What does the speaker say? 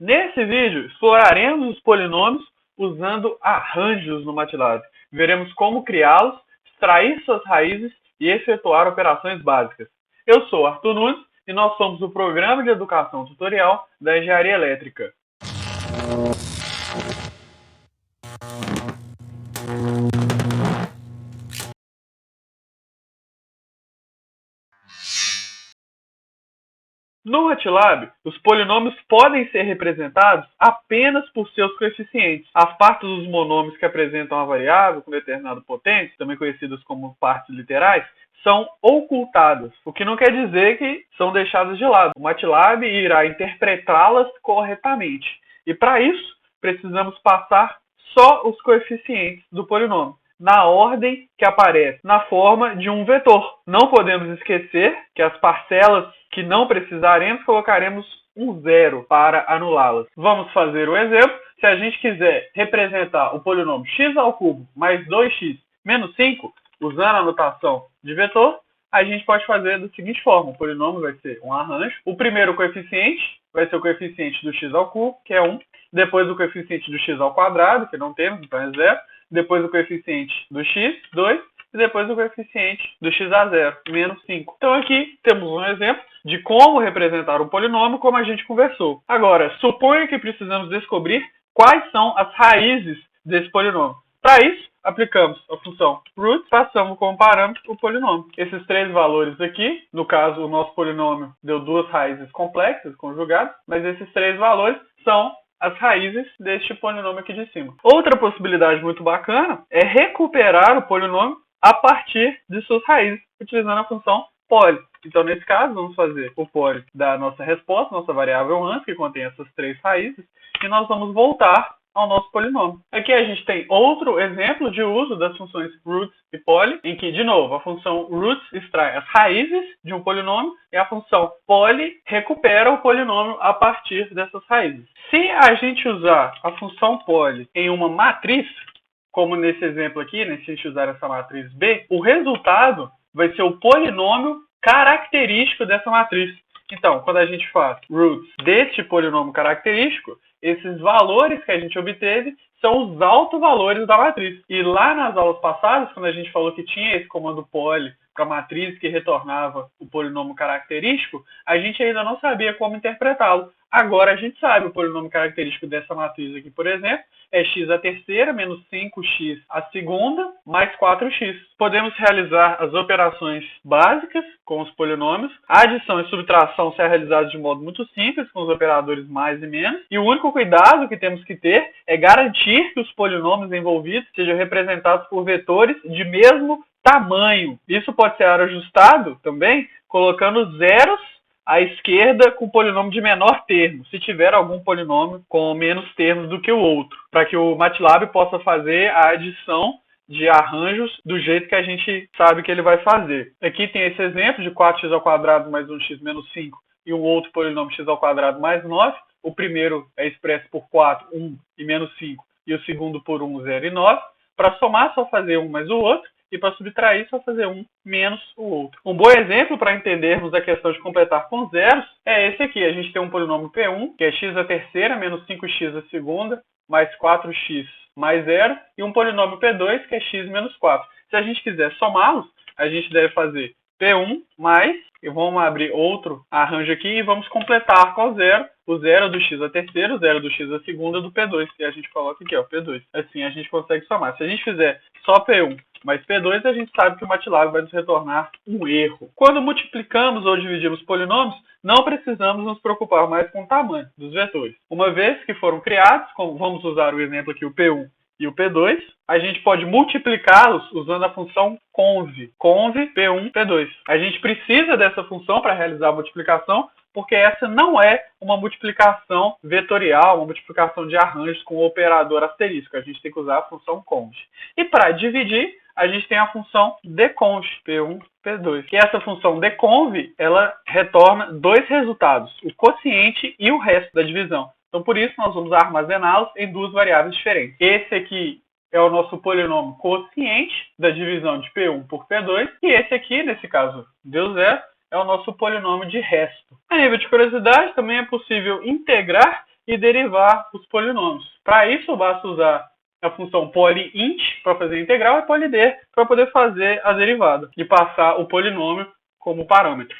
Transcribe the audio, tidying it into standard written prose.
Nesse vídeo, exploraremos os polinômios usando arranjos no MATLAB. Veremos como criá-los, extrair suas raízes e efetuar operações básicas. Eu sou Arthur Nunes e nós somos o Programa de Educação Tutorial da Engenharia Elétrica. No MATLAB, os polinômios podem ser representados apenas por seus coeficientes. As partes dos monômios que apresentam a variável com determinado potência, também conhecidas como partes literais, são ocultadas, o que não quer dizer que são deixadas de lado. O MATLAB irá interpretá-las corretamente. E para isso, precisamos passar só os coeficientes do polinômio, na ordem que aparece na forma de um vetor. Não podemos esquecer que as parcelas que não precisaremos, colocaremos um zero para anulá-las. Vamos fazer o exemplo. Se a gente quiser representar o polinômio x ao cubo mais 2x menos 5, usando a notação de vetor, a gente pode fazer da seguinte forma. O polinômio vai ser um arranjo. O primeiro coeficiente vai ser o coeficiente do x ao cubo, que é 1. Depois o coeficiente do x ao quadrado, que não temos, então é 0. Depois o coeficiente do x, 2. E depois o coeficiente do x a 0, menos 5. Então aqui temos um exemplo de como representar um polinômio, como a gente conversou. Agora, suponha que precisamos descobrir quais são as raízes desse polinômio. Para isso, aplicamos a função root, passamos como parâmetro o polinômio. Esses três valores aqui, no caso o nosso polinômio deu duas raízes complexas, conjugadas, mas esses três valores são as raízes deste polinômio aqui de cima. Outra possibilidade muito bacana é recuperar o polinômio a partir de suas raízes, utilizando a função poly. Então, nesse caso, vamos fazer o poly da nossa resposta, nossa variável ans, que contém essas três raízes, e nós vamos voltar ao nosso polinômio. Aqui a gente tem outro exemplo de uso das funções roots e poly, em que, de novo, a função roots extrai as raízes de um polinômio e a função poly recupera o polinômio a partir dessas raízes. Se a gente usar a função poly em uma matriz, como nesse exemplo aqui, né, se a gente usar essa matriz B, o resultado vai ser o polinômio característico dessa matriz. Então, quando a gente faz roots deste polinômio característico, esses valores que a gente obteve são os autovalores da matriz. E lá nas aulas passadas, quando a gente falou que tinha esse comando poly para a matriz que retornava o polinômio característico, a gente ainda não sabia como interpretá-lo. Agora a gente sabe. O polinômio característico dessa matriz aqui, por exemplo, é x à terceira menos 5x à segunda mais 4x. Podemos realizar as operações básicas com os polinômios. A adição e subtração serão realizadas de modo muito simples, com os operadores mais e menos. E o único cuidado que temos que ter é garantir que os polinômios envolvidos sejam representados por vetores de mesmo tamanho. Isso pode ser ajustado também colocando zeros à esquerda com o polinômio de menor termo, se tiver algum polinômio com menos termos do que o outro, para que o MATLAB possa fazer a adição de arranjos do jeito que a gente sabe que ele vai fazer. Aqui tem esse exemplo de 4x ao quadrado mais 1x menos 5 e um outro polinômio x ao quadrado mais 9. O primeiro é expresso por 4, 1 e menos 5, e o segundo por 1, 0 e 9. Para somar, só fazer um mais o outro. E para subtrair, só fazer um menos o outro. Um bom exemplo para entendermos a questão de completar com zeros é esse aqui. A gente tem um polinômio P1, que é x à terceira menos 5x à segunda, mais 4x mais 0, e um polinômio P2, que é x menos 4. Se a gente quiser somá-los, a gente deve fazer P1 mais, e vamos abrir outro arranjo aqui e vamos completar com o zero do x à terceira, o zero do x à segunda do P2, que a gente coloca aqui, ó, P2. Assim a gente consegue somar. Se a gente fizer só P1 mais P2, a gente sabe que o MATLAB vai nos retornar um erro. Quando multiplicamos ou dividimos polinômios, não precisamos nos preocupar mais com o tamanho dos vetores. Uma vez que foram criados, como vamos usar o exemplo aqui, o P1 e o P2, a gente pode multiplicá-los usando a função conv P1, P2. A gente precisa dessa função para realizar a multiplicação, porque essa não é uma multiplicação vetorial, uma multiplicação de arranjos com o operador asterisco. A gente tem que usar a função conv. E para dividir, a gente tem a função deconv, P1, P2. Que essa função deconv, ela retorna dois resultados, o quociente e o resto da divisão. Então, por isso, nós vamos armazená-los em duas variáveis diferentes. Esse aqui é o nosso polinômio quociente da divisão de P1 por P2. E esse aqui, nesse caso, deu zero, é o nosso polinômio de resto. A nível de curiosidade, também é possível integrar e derivar os polinômios. Para isso, basta usar a função polyint para fazer a integral e polyD para poder fazer a derivada e passar o polinômio como parâmetro.